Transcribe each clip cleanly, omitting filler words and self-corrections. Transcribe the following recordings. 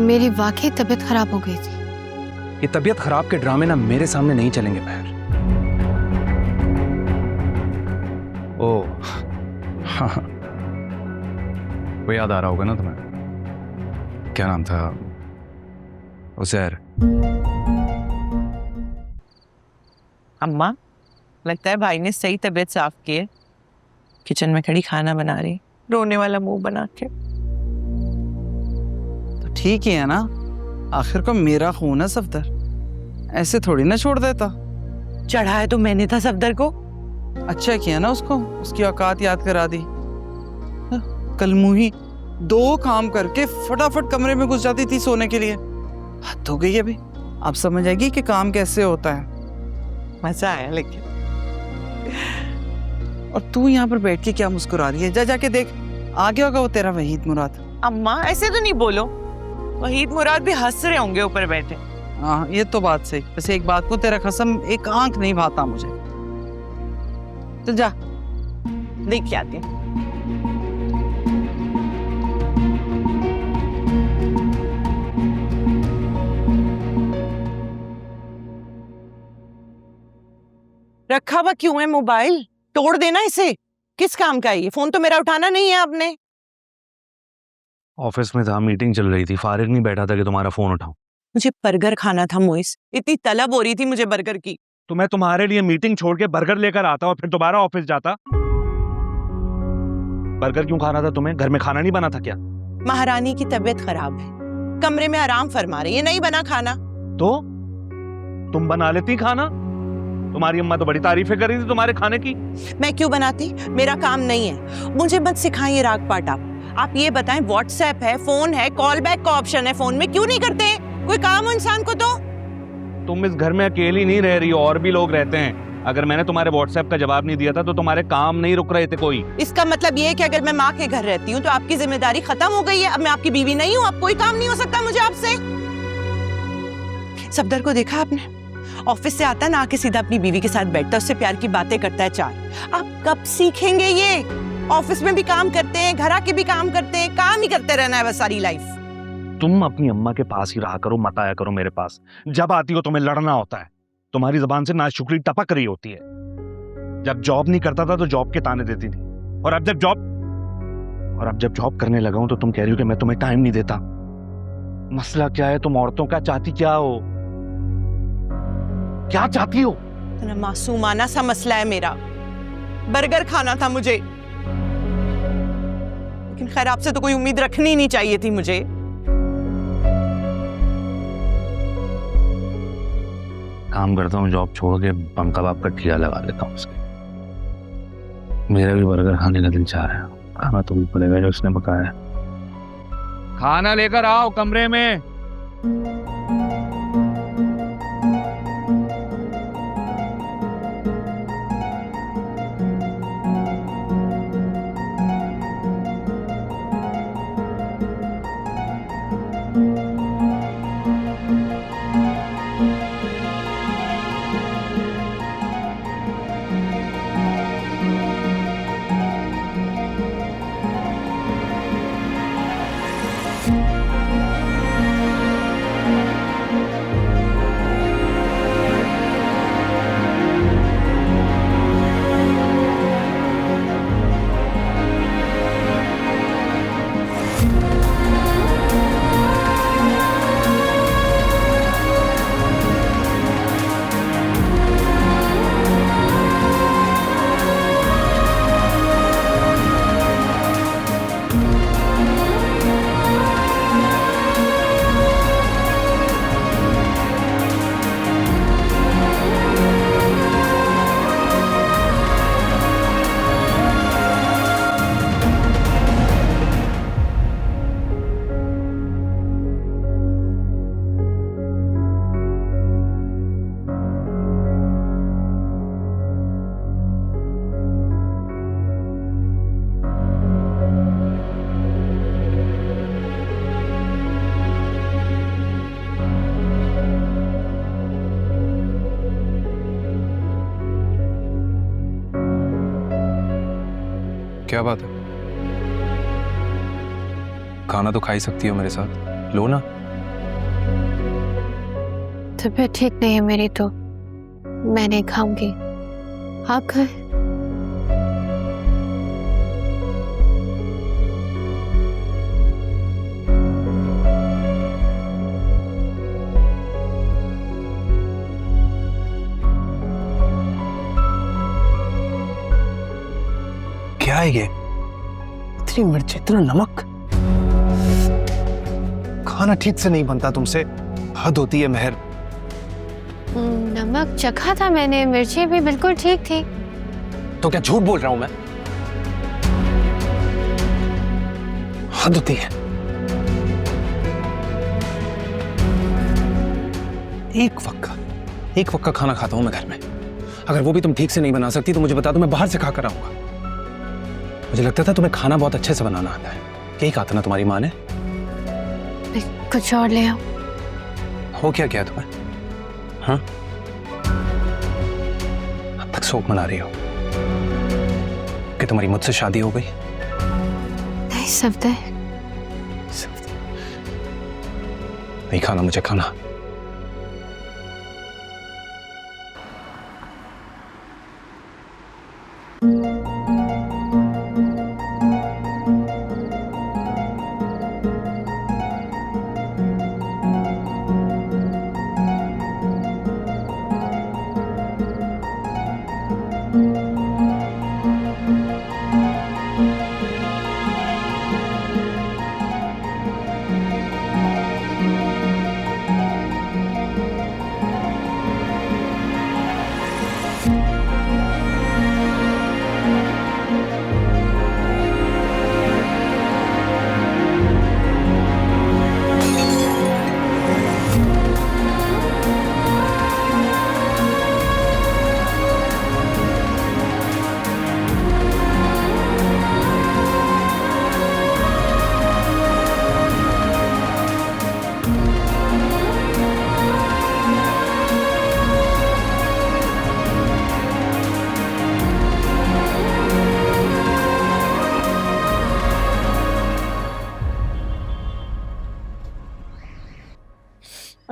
मेरी वाकई तबीयत खराब हो गई थी। ये तबीयत खराब के ड्रामे ना मेरे सामने नहीं चलेंगे बहर। ओ हाँ, वो याद आ रहा होगा ना तुम्हें, क्या नाम था, उजैर। अम्मा, लगता है भाई ने सही तबीयत साफ की है। किचन में खड़ी खाना बना रही, रोने वाला मुंह बना के। तो ठीक ही है ना, आखिर को मेरा खून है सफदर, ऐसे थोड़ी ना छोड़ देता। चढ़ाया तो मैंने था सफदर को। अच्छा किया ना उसको, उसकी औकात याद करा दी। कल मुही 2 काम करके फटाफट कमरे में घुस जाती थी सोने के लिए। हद हो गई अभी, आप समझ आएगी कि काम कैसे होता है। मजा आया लेकिन। और तू यहाँ पर बैठ के क्या मुस्कुरा रही है? जा जाके देख, आ गया होगा वो तेरा वहीद मुराद। अम्मा ऐसे तो नहीं बोलो, वहीद मुराद भी हंस रहे होंगे ऊपर बैठे। हाँ ये तो बात सही। वैसे एक बात को तेरा कसम, एक आंख नहीं भाता मुझे। तो जा देख के आती हूँ। रखा हुआ क्यों है मोबाइल? तोड़ देना इसे। किस काम का है ये? फोन तो मेरा उठाना नहीं है आपने। ऑफिस में था, मीटिंग चल रही थी, फारिग नहीं बैठा था कि तुम्हारा फोन उठाऊं। मुझे बर्गर खाना था मोइस, इतनी तलब हो रही थी मुझे बर्गर की। तो मैं तुम्हारे लिए मीटिंग छोड़ के बर्गर लेकर आता और फिर दोबारा ऑफिस जाता। बर्गर क्यों खाना था तुम्हें? घर में खाना नहीं बना था क्या? महारानी की तबीयत खराब है, कमरे में आराम फरमा रही है, नहीं बना खाना। तो तुम बना लेती खाना? तुम्हारी अम्मा तो बड़ी तारीफें कर रही थी तुम्हारे खाने की। मैं क्यों बनाती? मेरा काम नहीं है। मुझे मत सिखाइए राग पाट। आप ये बताएं, व्हाट्सएप है, फोन है, कॉल बैक का ऑप्शन है फोन में, क्यों नहीं करते? कोई काम हो इंसान को तो। तुम इस घर में अकेली नहीं रह रही हो, और भी लोग रहते हैं। अगर मैंने तुम्हारे व्हाट्सएप का जवाब नहीं दिया था तो तुम्हारे काम नहीं रुक रहे थे कोई। इसका मतलब ये है कि अगर मैं माँ के घर रहती हूँ तो आपकी जिम्मेदारी खत्म हो गई है? अब मैं आपकी बीवी नहीं हूँ, अब कोई काम नहीं हो सकता मुझे आपसे? सफदर को देखा आपने? ऑफिस से आता ना, आके सीधा अपनी बीवी के साथ बैठता, उससे प्यार की बातें करता है 4। आप कब सीखेंगे ये? ऑफिस में भी काम करते हैं, घर आके भी काम करते हैं, काम ही करते रहना है बस सारी लाइफ। तुम अपनी अम्मा के पास ही रहा करो, मत आया करो मेरे पास। जब आती हो तुम्हें लड़ना होता है, तुम्हारी जबान से नाशुक्री टपक रही होती है। जब जॉब नहीं करता था तो जॉब के ताने देती थी, और अब जब जॉब करने लगा हूं तो तुम कह रही हो कि मैं तुम्हें टाइम नहीं देता। मसला क्या है? तुम औरतों का चाहती क्या हो? क्या चाहती हो? इतना मासूमाना सा मसला है मेरा। बर्गर खाना था मुझे, लेकिन खैर आपसे तो कोई उम्मीद रखनी नहीं चाहिए थी मुझे। काम करता हूँ, जॉब छोड़ के बम कबाब का ठेला लगा लेता हूँ उसके। मेरा भी बर्गर खाने का दिल चाह रहा है, खाना तो भी पड़ेगा जो उसने पकाया। खाना लेकर आओ कमरे में। क्या बात है? खाना तो खा ही सकती हो मेरे साथ, लो ना। तबीयत ठीक नहीं है मेरी, तो मैं नहीं खाऊंगी। आप खाएं। क्या है ये? इतनी मिर्च, इतना नमक। खाना ठीक से नहीं बनता तुमसे, हद होती है मेहर। नमक चखा था मैंने, मिर्ची भी बिल्कुल ठीक थी। तो क्या झूठ बोल रहा हूं मैं? हद होती है। एक वक्त का खाना खाता हूं मैं घर में। अगर वो भी तुम ठीक से नहीं बना सकती तो मुझे बता दो, मैं बाहर से खा कर आऊंगा। मुझे लगता था तुम्हें खाना बहुत अच्छे से बनाना आता है। यही कहा था ना तुम्हारी माँ ने? कुछ और ले आओ। हो क्या क्या तुम्हें? हाँ, अब तक शोक मना रही हो कि तुम्हारी मुझसे शादी हो गई? नहीं सकते। नहीं खाना मुझे खाना।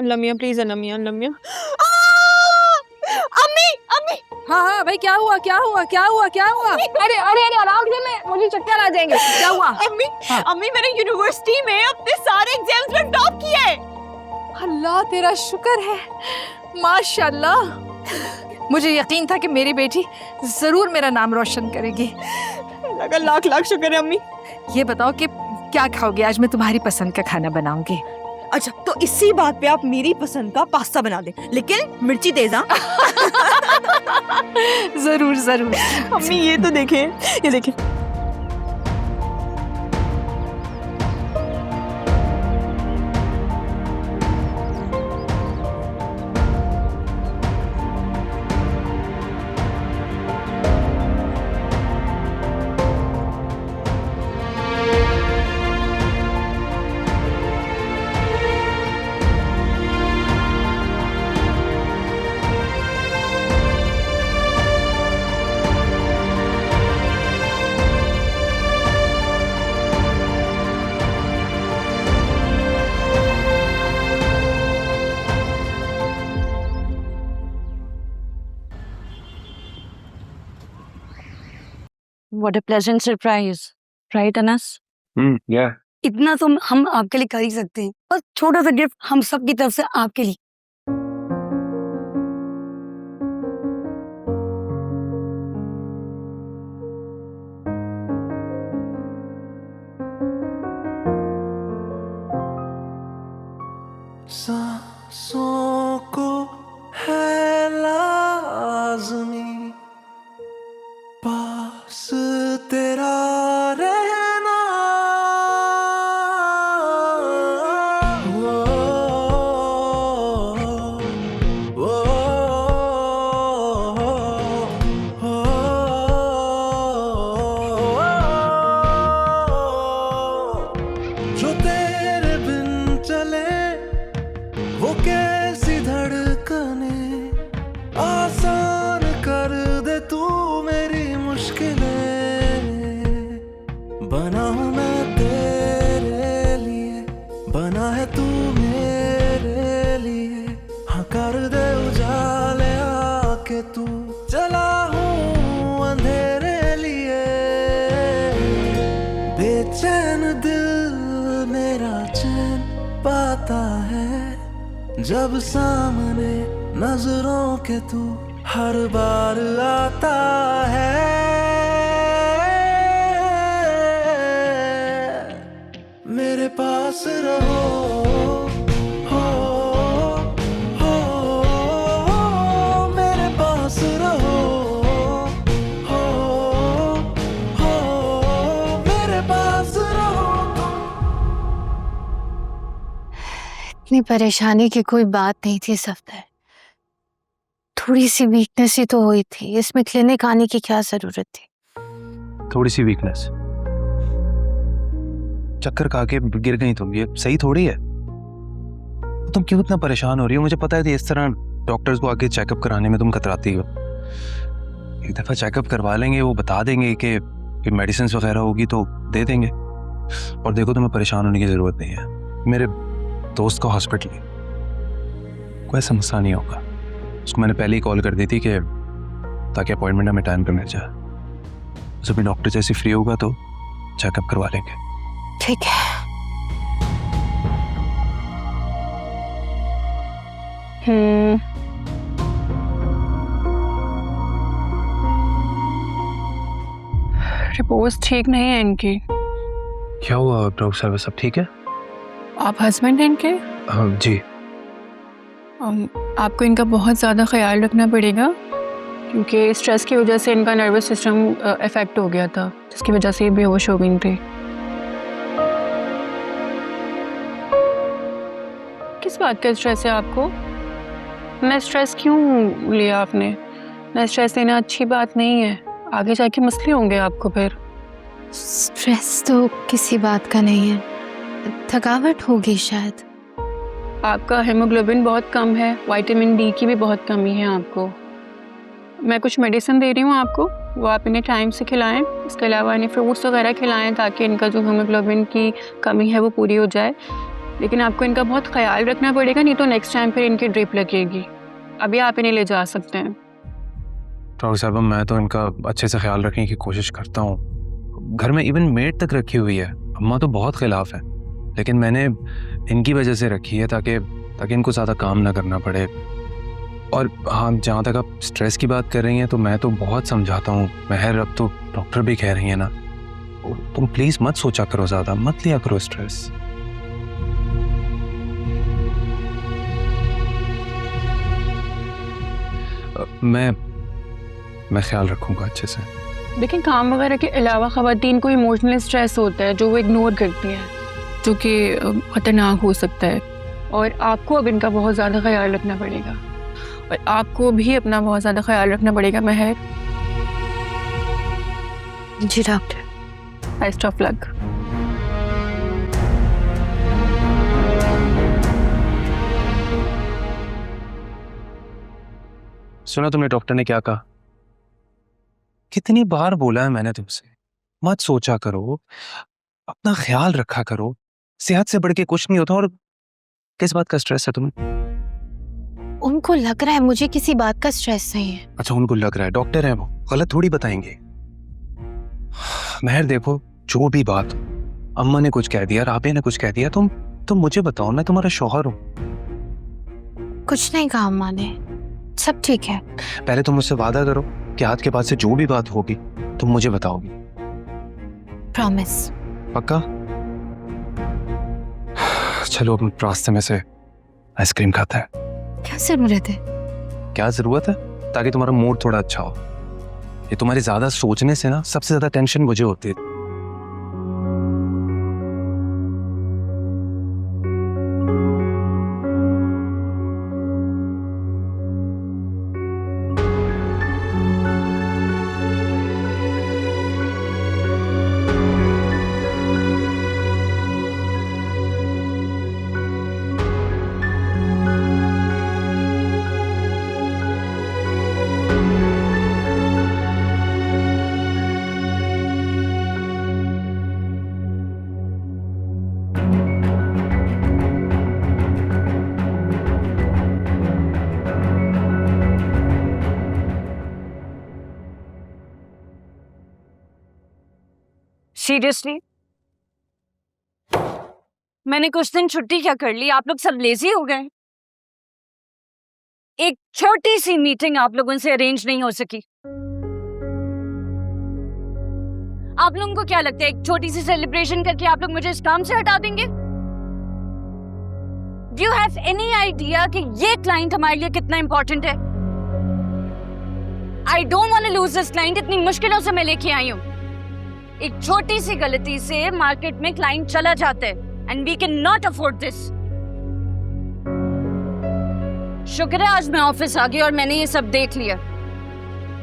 लमिया प्लीज, लमिया लमिया। अम्मी अम्मी। हाँ हाँ भाई, क्या हुआ क्या हुआ क्या हुआ क्या हुआ? अरे अरे अरे आराम से, मैं मुझे चक्कर आ जाएंगे। क्या हुआ? अम्मी हाँ। अम्मी, मैंने यूनिवर्सिटी में अपने सारे एग्जाम्स में टॉप किया है। अल्लाह तेरा शुक्र है, माशाल्लाह। मुझे यकीन था कि मेरी बेटी जरूर मेरा नाम रोशन करेगी। अल्लाह का लाख लाख शुक्र है अम्मी। ये बताओ कि क्या खाओगे आज? मैं तुम्हारी पसंद का खाना बनाऊंगी। अच्छा, तो इसी बात पे आप मेरी पसंद का पास्ता बना दें, लेकिन मिर्ची तेज। हाँ जरूर जरूर। अम्मी ये तो देखें, ये देखें। What a pleasant surprise, right, Anas? Yeah. इतना तो हम आपके लिए कर ही सकते हैं, और छोटा सा गिफ्ट हम सब की तरफ से आपके लिए। सांसों को है लाज़मी पास तेरा रहना, जो तेरे बिन चले वो कैसी धड़कने, आसान कर दे तू मेरी मुश्किलें। बना हूँ मैं तेरे लिए, बना है तू मेरे लिए। हाँ कर दे उजाले आके तू, चला हूँ अंधेरे लिए, बेचैन दिल मेरा चैन पाता है जब सामने नजरों के तू हर बार आता है। मेरे पास रहो, हो, मेरे पास रहो, हो, मेरे पास रहो। इतनी परेशानी की कोई बात नहीं थी सफदर, थोड़ी सी वीकनेस ही तो हुई थी, इसमें क्लिनिक आने की क्या जरूरत थी? थोड़ी सी वीकनेस, चक्कर खा के गिर गई तुम, ये सही थोड़ी है। तुम क्यों इतना परेशान हो रही हो? मुझे पता है कि इस तरह डॉक्टर्स को आके चेकअप कराने में तुम कतराती हो। एक दफा चेकअप करवा लेंगे, वो बता देंगे कि मेडिसिन वगैरह होगी तो दे देंगे। और देखो, तुम्हें परेशान होने की जरूरत नहीं है। मेरे दोस्त का हॉस्पिटल है, कोई समस्या नहीं होगा। उसको मैंने पहले ही कॉल कर दी थी कि ताकि अपॉइंटमेंट हमें टाइम पे मिल जाए। जब भी डॉक्टर जैसे फ्री होगा तो चेकअप करवा लेंगे। ठीक है। रिपोर्ट्स ठीक नहीं है इनकी। क्या हुआ डॉक्टर साहब, सब ठीक है? आप हस्बैंड हैं इनके? हाँ जी। आपको इनका बहुत ज़्यादा ख्याल रखना पड़ेगा, क्योंकि स्ट्रेस की वजह से इनका नर्वस सिस्टम इफेक्ट हो गया था, जिसकी वजह से ये बेहोश हो गई थी। किस बात का स्ट्रेस है आपको? ना स्ट्रेस क्यों लिया आपने? ना स्ट्रेस लेना अच्छी बात नहीं है, आगे जाके मसले होंगे आपको फिर। स्ट्रेस तो किसी बात का नहीं है, थकावट होगी शायद। आपका हेमोग्लोबिन बहुत कम है, विटामिन डी की भी बहुत कमी है आपको। मैं कुछ मेडिसिन दे रही हूँ आपको, वो आप इन्हें टाइम से खिलाएं। इसके अलावा इन्हें फ्रूट्स वगैरह खिलाएं ताकि इनका जो हेमोग्लोबिन की कमी है वो पूरी हो जाए। लेकिन आपको इनका बहुत ख्याल रखना पड़ेगा, नहीं तो नेक्स्ट टाइम फिर इनकी ड्रिप लगेगी। अभी आप इन्हें ले जा सकते हैं। डॉक्टर साहब, मैं तो इनका अच्छे से ख्याल रखने की कोशिश करता हूँ। घर में इवन मेड तक रखी हुई है। अम्मा तो बहुत खिलाफ है, लेकिन मैंने इनकी वजह से रखी है ताकि इनको ज़्यादा काम ना करना पड़े। और हाँ, जहाँ तक आप स्ट्रेस की बात कर रही हैं तो मैं तो बहुत समझाता हूँ महर, अब तो डॉक्टर भी कह रही हैं ना, तुम प्लीज़ मत सोचा करो, ज़्यादा मत लिया करो स्ट्रेस। मैं ख्याल रखूँगा अच्छे से। लेकिन काम वगैरह के अलावा ख़वातीन को इमोशनल स्ट्रेस होता है जो वो इग्नोर करती हैं, जो कि ख़तरनाक हो सकता है। और आपको अब इनका बहुत ज़्यादा ख्याल रखना पड़ेगा, और आपको भी अपना बहुत ज़्यादा ख्याल रखना पड़ेगा महर। जी डॉक्टर। Best of luck. सुना तुमने डॉक्टर ने क्या कहा? कितनी बार बोला है मैंने तुमसे, मत सोचा करो, अपना ख्याल रखा करो, सेहत से बढ़ के कुछ नहीं होता। और किस बात का स्ट्रेस है तुम्हें? उनको लग रहा है मुझे किसी बात का स्ट्रेस नहीं है। अच्छा, उनको लग रहा है, डॉक्टर है वो, गलत थोड़ी बताएंगे। महर देखो, जो भी बात, अम्मा ने कुछ कह दिया, राबे ने कुछ कह दिया, तुम मुझे बताओ, मैं तुम्हारा शौहर हूँ। कुछ नहीं कहा अम्मा ने, सब ठीक है। पहले तुम मुझसे वादा करो कि आज के बाद से जो भी बात होगी तुम मुझे बताओगी। प्रॉमिस। पक्का? चलो अब रास्ते में से आइसक्रीम खाते हैं। क्या जरूरत है? क्या जरूरत है? ताकि तुम्हारा मूड थोड़ा अच्छा हो। ये तुम्हारे ज्यादा सोचने से ना सबसे ज्यादा टेंशन मुझे होती है। सीरियसली मैंने कुछ दिन छुट्टी क्या कर ली, आप लोग सब लेजी हो गए। एक छोटी सी मीटिंग आप लोगों से अरेंज नहीं हो सकी। आप लोगों को क्या लगता है एक छोटी सी सेलिब्रेशन करके आप लोग मुझे इस काम से हटा देंगे? Do you have any idea कि ये क्लाइंट हमारे लिए कितना इंपॉर्टेंट है? I don't want to lose this client. इतनी मुश्किलों से मैं लेके आई हूँ। एक छोटी सी गलती से मार्केट में क्लाइंट चला जाता है and we can not afford this. शुक्र है आज मैं ऑफिस आ गई और मैंने ये सब देख लिया।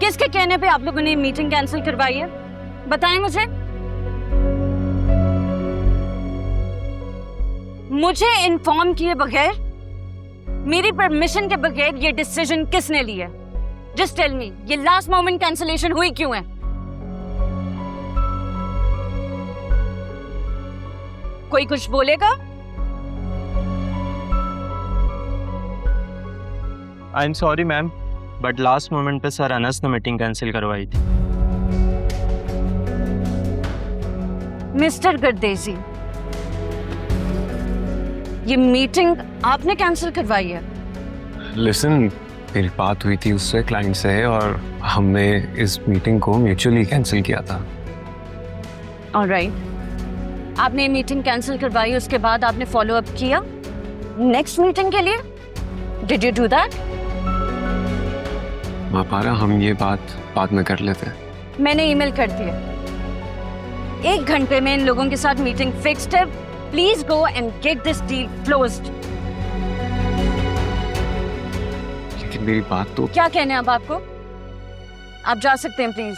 किसके कहने पे आप लोगों ने मीटिंग कैंसिल करवाई है, बताएं मुझे। मुझे इन्फॉर्म किए बगैर, मेरी परमिशन के बगैर ये डिसीजन किसने लिया? जस्ट टेल मी, ये लास्ट मोमेंट कैंसिलेशन हुई क्यों है? कोई कुछ बोलेगा? I am sorry ma'am, but last moment पे सर अनस ने मीटिंग कैंसिल करवाई थी। मिस्टर गर्देजी, ये मीटिंग आपने कैंसिल करवाई है? लिसन, मेरी बात हुई थी उससे, क्लाइंट से, और हमने इस मीटिंग को म्यूचुअली कैंसिल किया था। ऑलराइट, आपने मीटिंग कैंसिल करवाई, उसके बाद आपने फॉलो अप किया नेक्स्ट मीटिंग के लिए? Did you do that? माँ पारा, हम ये बात बाद में कर लेते हैं। मैंने ईमेल कर दिया। 1 घंटे में इन लोगों के साथ मीटिंग फिक्स्ड है। Please go and get this deal closed. लेकिन मेरी बात तो... क्या कहना है अब आपको? आप जा सकते हैं प्लीज।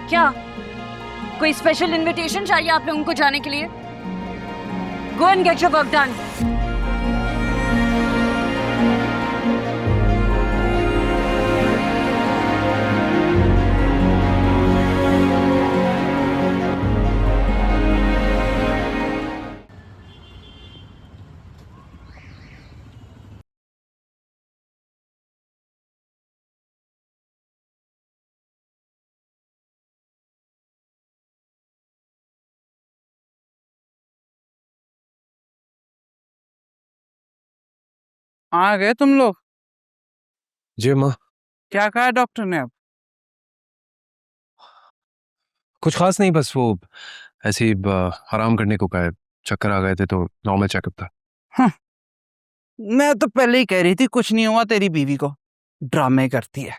क्या कोई स्पेशल इनविटेशन चाहिए आप लोगों को जाने के लिए? Go and get your work done. आ गए तुम लोग? जी माँ। क्या कहा डॉक्टर ने अब? कुछ खास नहीं, बस वो ऐसे ही आराम करने को कहा है। चक्कर आ गए थे तो नॉर्मल चेकअप था। मैं तो पहले ही कह रही थी कुछ नहीं हुआ तेरी बीवी को, ड्रामे करती है।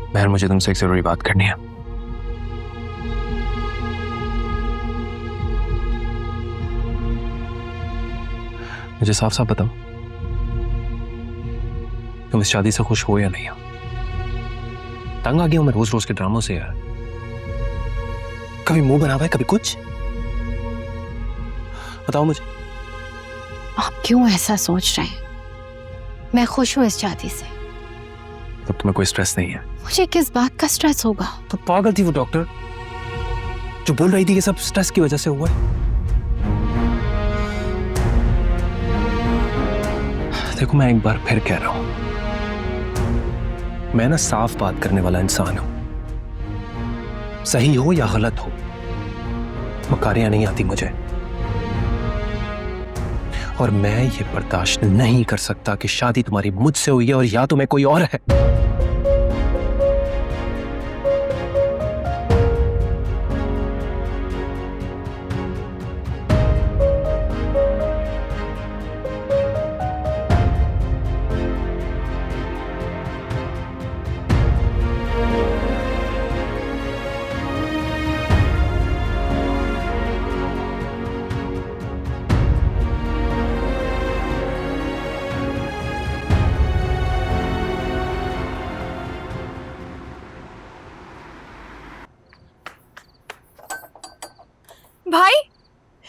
बहन, मुझे तुमसे एक जरूरी बात करनी है। मुझे साफ साफ बताओ, तुम इस शादी से खुश हो या नहीं हो? तंग आ गया हूं मैं रोज रोज के ड्रामों से यार। कभी मुंह बना हुआ है, कभी कुछ। बताओ मुझे। आप क्यों ऐसा सोच रहे हैं? मैं खुश हूं इस शादी से। तब तुम्हें कोई स्ट्रेस नहीं है? मुझे किस बात का स्ट्रेस होगा? तो पागल थी वो डॉक्टर जो बोल रही थी कि सब स्ट्रेस की वजह से हुआ है। देखो, मैं एक बार फिर कह रहा हूं, मैं ना साफ बात करने वाला इंसान हूं। सही हो या गलत हो, मकारियां नहीं आती मुझे। और मैं ये बर्दाश्त नहीं कर सकता कि शादी तुम्हारी मुझसे हुई है और या तुम्हें कोई और है।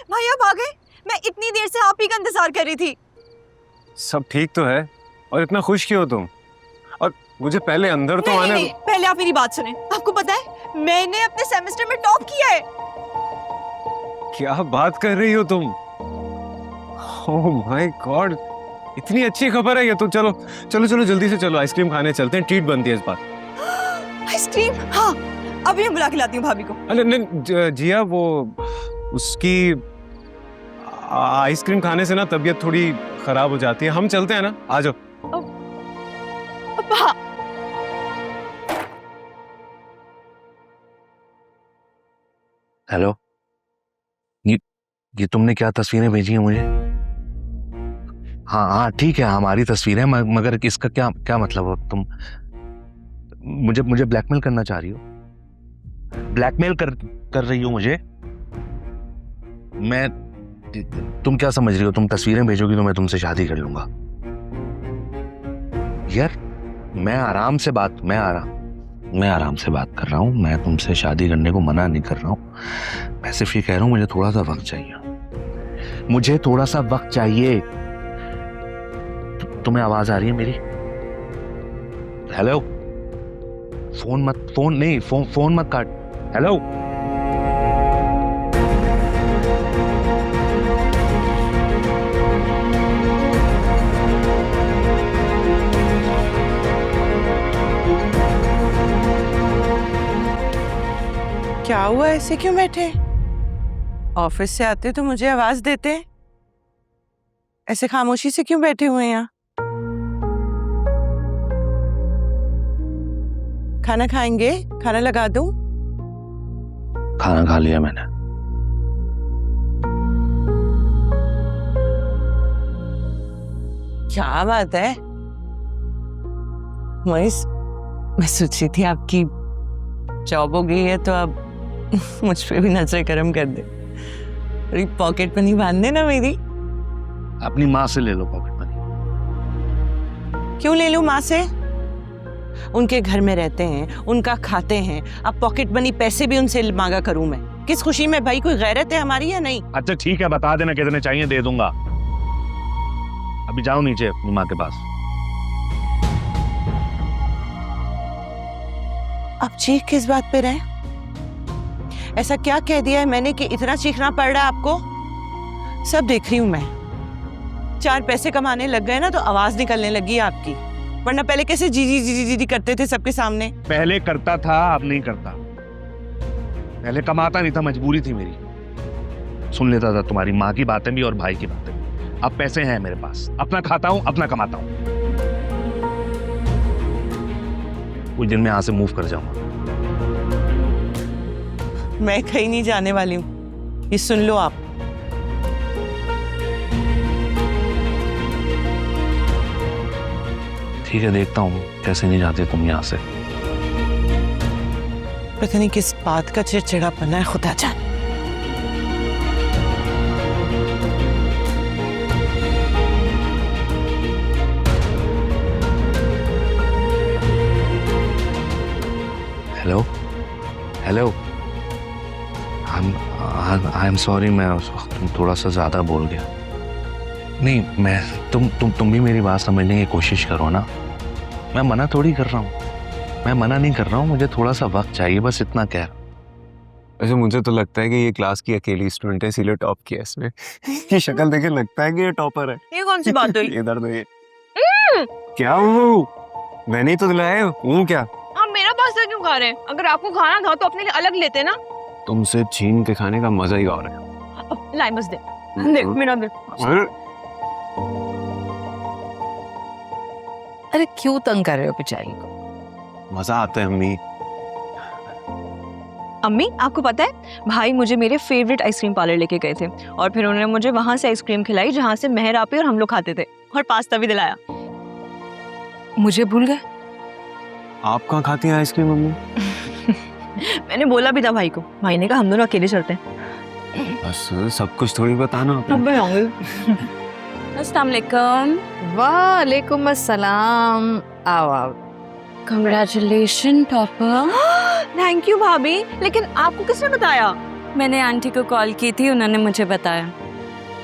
भाई आप आ गए? मैं इतनी देर से आप ही का इंतजार कर रही थी। सब ठीक तो है, और इतना खुश क्यों हो तुम? और मुझे पहले अंदर तो आने नहीं, पहले आप मेरी बात सुने। आपको पता है मैंने अपने सेमेस्टर में टॉप किया है। क्या बात कर रही हो तुम? ओह माय गॉड, इतनी अच्छी खबर है ये तो। चलो चलो चलो जल्दी से चलो, आइसक्रीम खाने चलते हैं, ट्रीट बनती है इस बार। आइसक्रीम? हाँ, अभी मैं बुला के लाती हूँ भाभी को। अरे नहीं जिया, वो उसकी आइसक्रीम खाने से ना तबीयत थोड़ी खराब हो जाती है। हम चलते हैं ना, आ जाओ। हाँ। हेलो, ये तुमने क्या तस्वीरें भेजी हैं मुझे? हाँ हाँ ठीक है, हमारी तस्वीरें, मगर इसका क्या क्या मतलब हो? तुम मुझे ब्लैकमेल करना चाह रही हो? ब्लैकमेल कर रही हो मुझे? तुम क्या समझ रही हो? तुम तस्वीरें भेजोगी तो मैं तुमसे शादी कर लूंगा? यार मैं आराम से बात कर रहा हूँ। मैं तुमसे शादी करने को मना नहीं कर रहा हूँ। मैं सिर्फ ये कह रहा हूँ मुझे थोड़ा सा वक्त चाहिए। तुम्हें आवाज आ रही है मेरी? हेलो, फोन मत काट। हेलो, क्या हुआ, ऐसे क्यों बैठे? ऑफिस से आते तो मुझे आवाज देते। ऐसे खामोशी से क्यों बैठे हुए हैं यहाँ? खाना खाएंगे? खाना लगा दूं? खाना खा लिया मैंने। क्या बात है? मैं सोच रही थी आपकी जॉब हो गई है तो अब मुझ पे भी नजर करम कर दे। थोड़ी पॉकेट मनी बांध दे ना मेरी। अपनी माँ से ले लो पॉकेट मनी। क्यों ले लूं माँ से? उनके घर में रहते हैं, उनका खाते हैं, अब पॉकेट मनी पैसे भी उनसे मांगा करूं मैं? किस खुशी में भाई? कोई गैरत है हमारी या नहीं? अच्छा ठीक है, बता देना कितने चाहिए, दे दूंगा। अभी जाओ नीचे अपनी माँ के पास। अब चीख किस बात पे रहे? ऐसा क्या कह दिया है मैंने कि इतना चीखना पड़ रहा है आपको? सब देख रही हूं मैं। 4 पैसे कमाने लग गए ना तो आवाज निकलने लगी आपकी, वरना पहले कैसे जी जी जी जी जी करते थे सबके सामने? पहले करता था, अब नहीं करता। पहले कमाता नहीं था, मजबूरी थी मेरी। सुन लेता था तुम्हारी माँ की बातें भी और भाई की बातें भी। अब पैसे हैं मेरे पास, अपना खाता हूं, अपना कमाता हूं। कुछ दिन में यहां से मूव कर जाऊंगा। मैं कहीं नहीं जाने वाली हूँ, ये सुन लो आप। ठीक है, देखता हूँ कैसे नहीं जाते तुम यहाँ से। पता नहीं किस बात का चिड़चिड़ापना है, खुदा जाने। हेलो, आई एम सॉरी, मैं उस वक्त थोड़ा सा ज्यादा बोल गया। नहीं, मैं तुम भी मेरी बात समझने की कोशिश करो ना। मैं मना थोड़ी कर रहा हूँ, मैं मना नहीं कर रहा हूँ। मुझे थोड़ा सा वक्त चाहिए, बस इतना कह रहा हूँ। वैसे मुझे तो लगता है कि ये क्लास की अकेली स्टूडेंट है, इसीलिए टॉप किया इसमें। की शक्ल देखे लगता है कि ये टॉपर है। ये कौन सी बात हुई? ये दर्द है। क्या हूँ? मैंने ही तो दिलाया हूँ। क्या आप मेरा पास्ता क्यों खा रहे हैं? अगर आपको खाना था तो अपने लिए अलग लेते ना। तुमसे छीन के खाने का मजा ही और है। लाई बस दे, देख मेरा दे। अरे क्यों तंग कर रहे हो बेचारी को? मजा आता है अम्मी। अम्मी, आपको पता है भाई मुझे मेरे फेवरेट आइसक्रीम पार्लर लेके गए थे और फिर उन्होंने मुझे वहां से आइसक्रीम खिलाई जहां से मेहर आपी और हम लोग खाते थे, और पास्ता भी दिलाया। मुझे भूल गए? आप कहाँ खाती हैं आइसक्रीम अम्मी? मैंने बोला भी था भाई को, भाई ने कहा हम दोनों अकेले चलते हैं। बस सब कुछ थोड़ी बताना। अब मैं आऊंगी। अस्सलाम वालेकुम। वालेकुम अस्सलाम। आओ आओ। Congratulation topper. थैंक यू भाभी, लेकिन आपको किसने बताया? मैंने आंटी को कॉल की थी, उन्होंने मुझे बताया।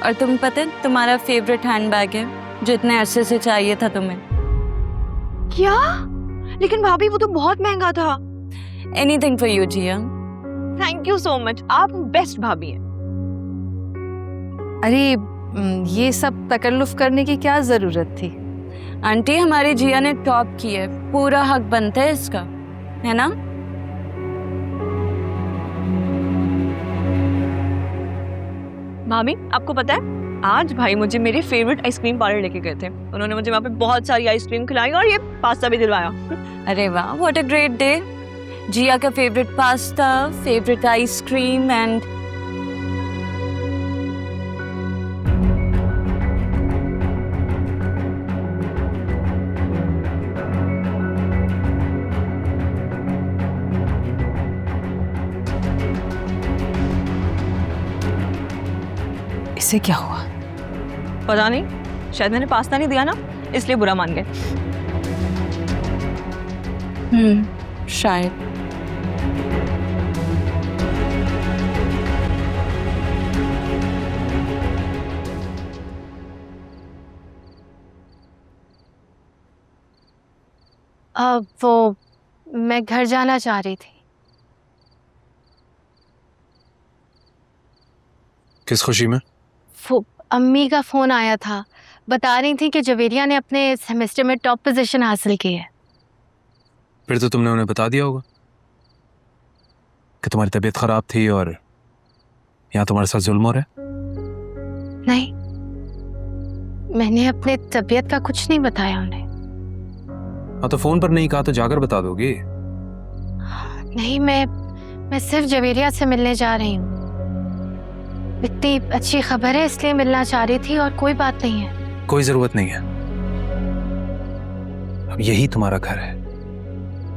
और तुम पता है तुम्हारा फेवरेट हैंडबैग है जो इतने अरसे से चाहिए था तुम्हें। क्या? लेकिन भाभी वो तो बहुत महंगा था। Anything for you Jiya. Thank you so much, आप बेस्ट भाभी हैं। अरे ये सब तकल्लुफ करने की क्या जरूरत थी? आंटी हमारी जिया ने टॉप की है, पूरा हक बनता है इसका, है ना? भाभी आपको पता है आज भाई मुझे मेरे फेवरेट आइसक्रीम पार्लर लेके गए थे। उन्होंने मुझे वहाँ पे बहुत सारी आइसक्रीम खिलाई और ये पास्ता भी दिलवाया। अरे वाह, व्हाट अ ग्रेट डे। जिया का favourite pasta, favourite ice cream and इसे क्या हुआ? पता नहीं, शायद मैंने पास्ता नहीं दिया ना, इसलिए बुरा मान गए। शायद। वो मैं घर जाना चाह रही थी। किस खुशी में? वो अम्मी का फोन आया था, बता रही थी कि जवेरिया ने अपने सेमेस्टर में टॉप पोजीशन हासिल की है। फिर तो तुमने उन्हें बता दिया होगा कि तुम्हारी तबीयत खराब थी और यहाँ तुम्हारे साथ जुल्म हो रहा है। नहीं, मैंने अपने तबीयत का कुछ नहीं बताया उन्हें। हाँ तो फोन पर नहीं कहा तो जाकर बता दोगी। नहीं, मैं सिर्फ जवेरिया से मिलने जा रही हूँ। इतनी अच्छी खबर है इसलिए मिलना चाह रही थी, और कोई बात नहीं है। कोई जरूरत नहीं है, अब यही तुम्हारा घर है।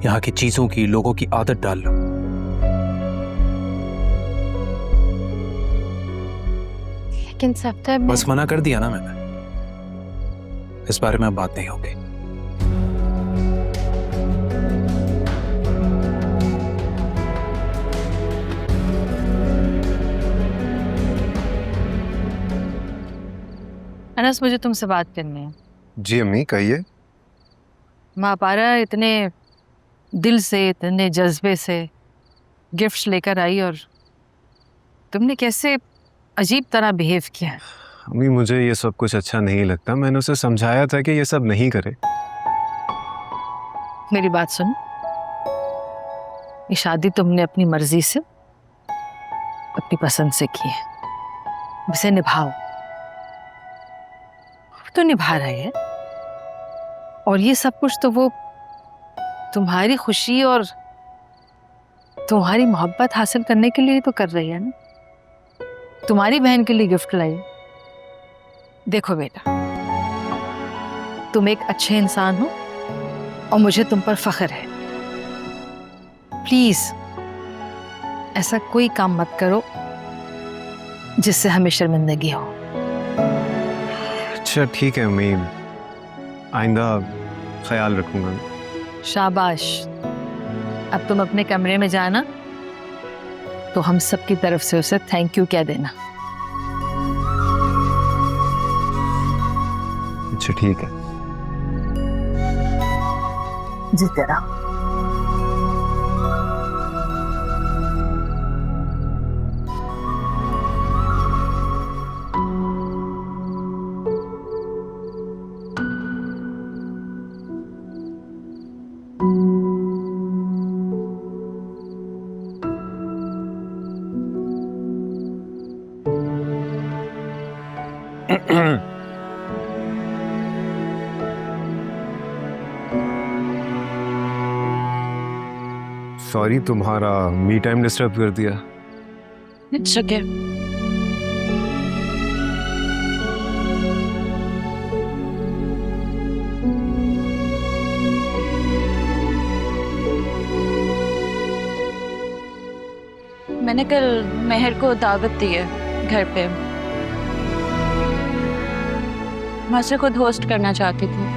यहाँ की चीजों की, लोगों की आदत डाल लो। लेकिन सफ्तर बस मना कर दिया ना मैंने, इस बारे में अब बात नहीं होगी। अनस, मुझे तुमसे बात करनी है। जी अम्मी, कहिए। माँ पारा इतने दिल से, इतने जज्बे से गिफ्ट्स लेकर आई और तुमने कैसे अजीब तरह बिहेव किया। अम्मी मुझे ये सब कुछ अच्छा नहीं लगता। मैंने उसे समझाया था कि ये सब नहीं करे। मेरी बात सुन, ये शादी तुमने अपनी मर्जी से, अपनी पसंद से की है, इसे निभाओ। तो निभा रहे हैं, और ये सब कुछ तो वो तुम्हारी खुशी और तुम्हारी मोहब्बत हासिल करने के लिए तो कर रही है ना। तुम्हारी बहन के लिए गिफ्ट लाई। देखो बेटा, तुम एक अच्छे इंसान हो और मुझे तुम पर फख्र है। प्लीज ऐसा कोई काम मत करो जिससे हमें शर्मिंदगी हो। अच्छा ठीक है अम्मी, आइंदा ख्याल रखूंगा। शाबाश। अब तुम अपने कमरे में जाना, तो हम सब की तरफ से उसे थैंक यू कह देना। अच्छा ठीक है। जी तेरा। सॉरी, तुम्हारा मी टाइम डिस्टर्ब कर दिया। It's okay. मैंने कल मेहर को दावत दी है घर पे, मैं उसे खुद होस्ट करना चाहती थी।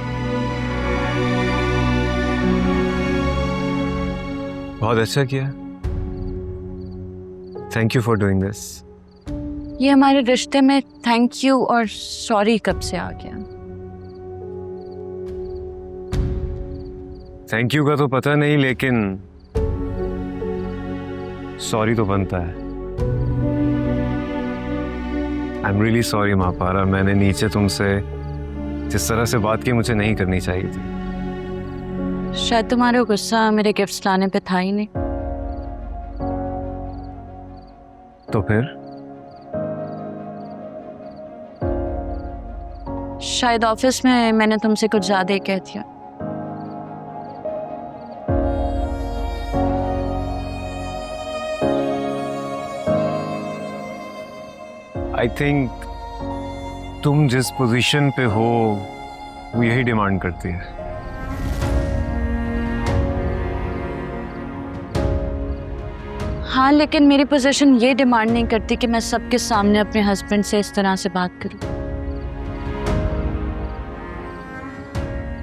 बहुत अच्छा किया। Thank you for doing this. ये हमारे रिश्ते में थैंक यू और सॉरी कब से आ गया? थैंक यू का तो पता नहीं, लेकिन सॉरी तो बनता है। I am really sorry Mahapara, मैंने नीचे तुमसे जिस तरह से बात की मुझे नहीं करनी चाहिए थी। शायद तुम्हारा गुस्सा मेरे गिफ्ट्स लाने पे था ही नहीं। तो फिर शायद ऑफिस में मैंने तुमसे कुछ ज्यादा ही कह दिया। आई थिंक तुम जिस पोजीशन पे हो वो यही डिमांड करती है। हाँ, लेकिन मेरी पोजीशन ये डिमांड नहीं करती कि मैं सबके सामने अपने हस्बैंड से इस तरह से बात करूं।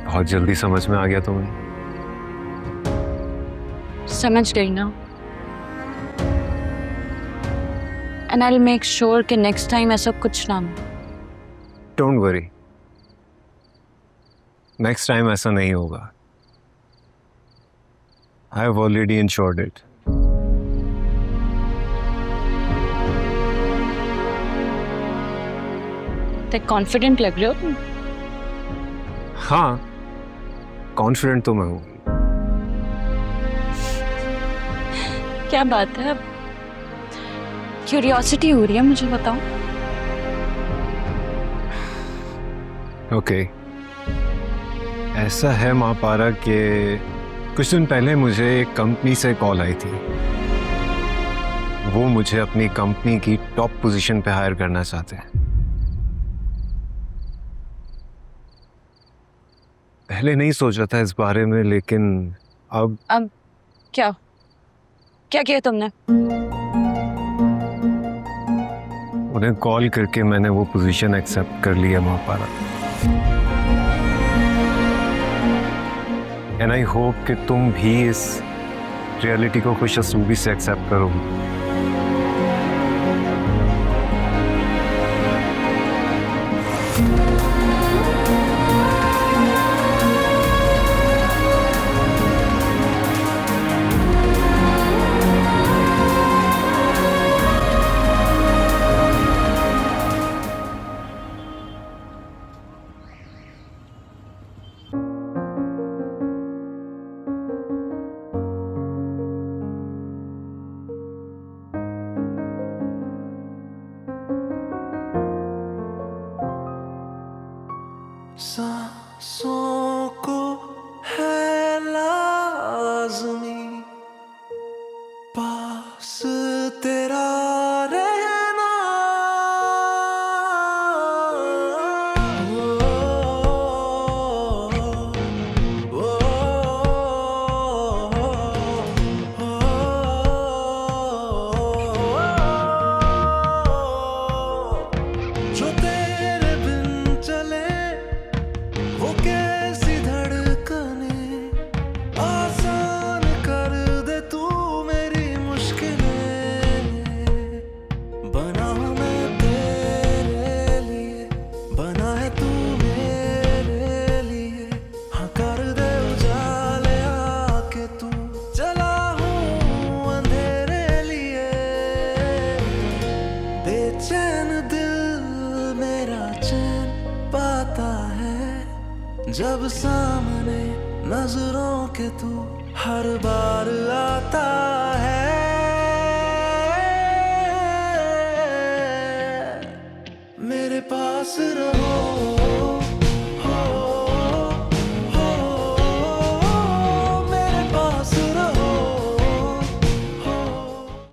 बहुत जल्दी समझ में आ गया तुम्हें। समझ गई ना। And I will make sure कि नेक्स्ट टाइम ऐसा कुछ ना हो। डोंट वरी, नेक्स्ट टाइम ऐसा नहीं होगा। I have already insured it. तो कॉन्फिडेंट लग रहे हो तुम? हाँ, कॉन्फिडेंट तो मैं हूँ। क्या बात है? अब क्यूरियोसिटी हो रही है, मुझे बताओ। ओके, ऐसा है महापारा कि कुछ दिन पहले मुझे एक कंपनी से कॉल आई थी। वो मुझे अपनी कंपनी की टॉप पोजीशन पे हायर करना चाहते हैं। पहले नहीं सोचा था इस बारे में, लेकिन अब क्या क्या किया तुमने? उन्हें कॉल करके मैंने वो पोजीशन एक्सेप्ट कर लिया महापारा। एंड आई होप कि तुम भी इस रियलिटी को खुश असलूबी से एक्सेप्ट करोगे। सांसों को है लाज़मी पास तेरा रहना। जो तेरे बिन चले वो कैसी धड़कने, आसान कर दे तू मेरी मुश्किलें। बना हूं मैं तेरे लिए, बना है तू मेरे लिए। हाँ कर दे उजाले आके तू, चला हूँ अंधेरे लिए। बेचैन दिल मेरा चैन पाता है जब सामने नजरों के तू हर बार आता है। मेरे पास रहो